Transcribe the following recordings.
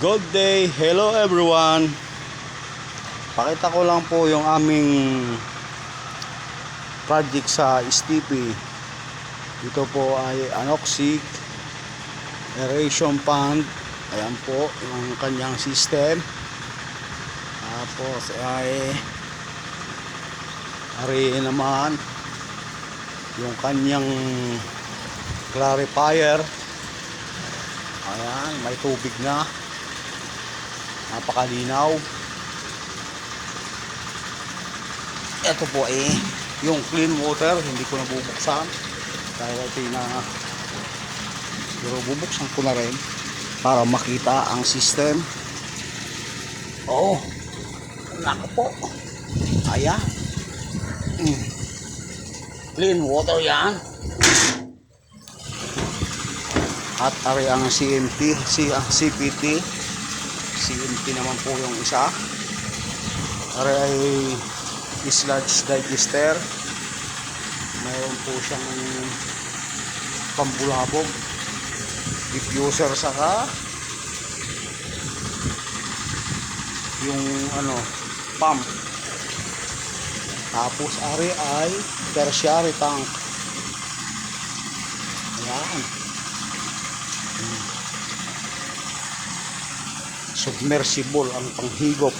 Good day, hello everyone. Pakita ko lang po yung aming project sa STP. Ito po ay anoxic aeration pond. Ayan po yung kanyang system. Tapos ay ari naman yung kanyang clarifier. Ayan, may tubig na. Napakalinaw. Ito po yung clean water, hindi ko nabubuksan dahil ito pero bubuksan ko na rin para makita ang system. Nako po. Ayan. Clean water yan. At ari ang CPT. CMT naman po yung isa. Ari ay sludge digester. Mayroon po siyang pambulabog, diffuser, saka yung pump. Tapos ari ay tertiary tank. Ayan. Submersible ang panghigop.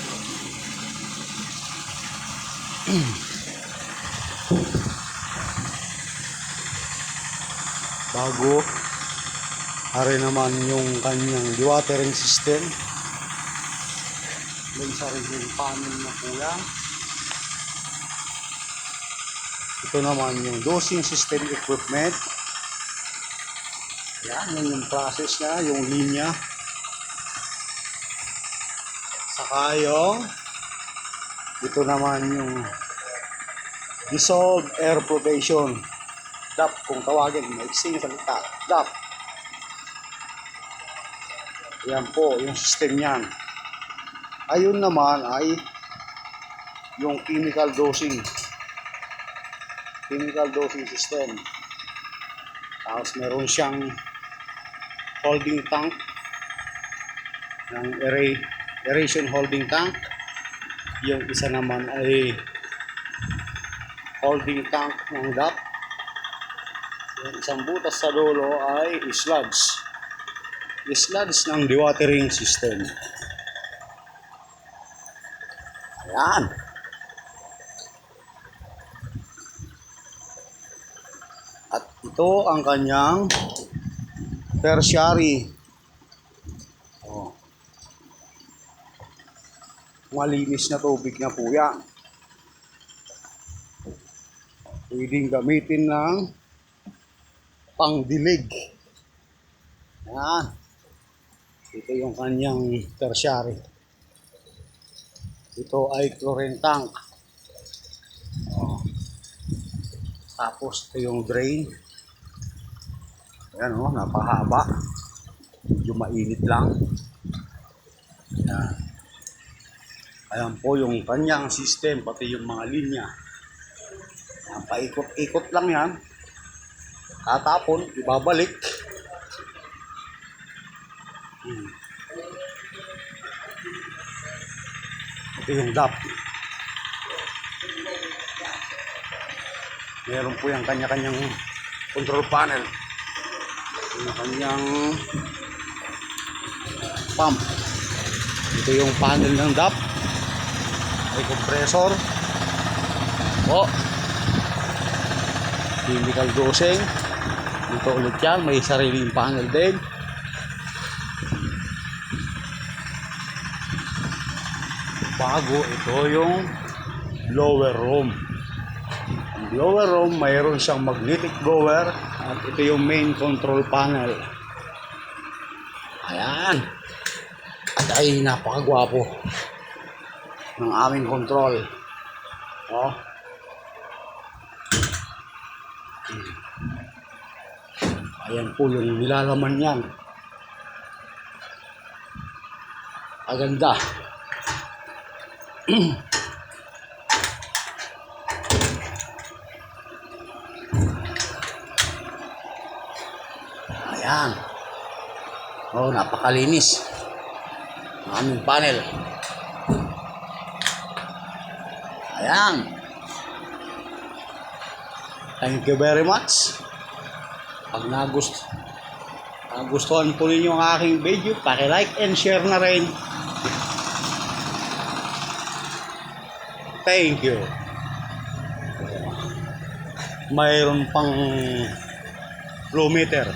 Bago ari naman yung kanyang dewatering system. May sariling panel na po yan. Ito naman yung dosing system equipment. Yan yung process niya, yung linya. Saka ito naman yung dissolved air probation, DAP kung tawagin, maiksing salita, DAP. Yan po yung system yan. Ayun naman ay yung chemical dosing system. Tapos meron siyang holding tank ng aeration holding tank. Yung isa naman ay holding tank ng DAP. Yung isang butas sa dulo ay sludge ng dewatering system. Ayan. At ito ang kanyang tertiary. Malinis na tubig na po yan. Pwedeng gamitin ng pangdilig. Yan. Ito yung kanyang tertiary. Ito ay chlorine tank. Tapos ito yung drain. Ayan napahaba. Medyo mainit lang. Yan. Ayan po yung kanyang system, pati yung mga linya. Ayan, paikot-ikot lang yan. Tatapon, ibabalik. Ito yung DAP. Meron po yung kanya-kanyang control panel. Yung kanyang pump. Ito yung panel ng DAP. May compressor. Chemical dosing. Dito ulit yan. May sariling panel din. Bago ito yung blower room. Ang blower room mayroon siyang magnetic blower. At ito yung main control panel. Ayan. At ay napakagwapo ng aming control. Ayan po yung nilalaman yan. Aganda. Ayan. Napakalinis. ang aming panel. Ayan. Thank you very much. Pag nagustuhan po ninyo ang aking video, paki-like and share na rin. Thank you. Mayroon pang flow meter.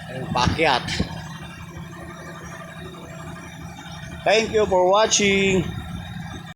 Ayun, paakyat. Thank you for watching.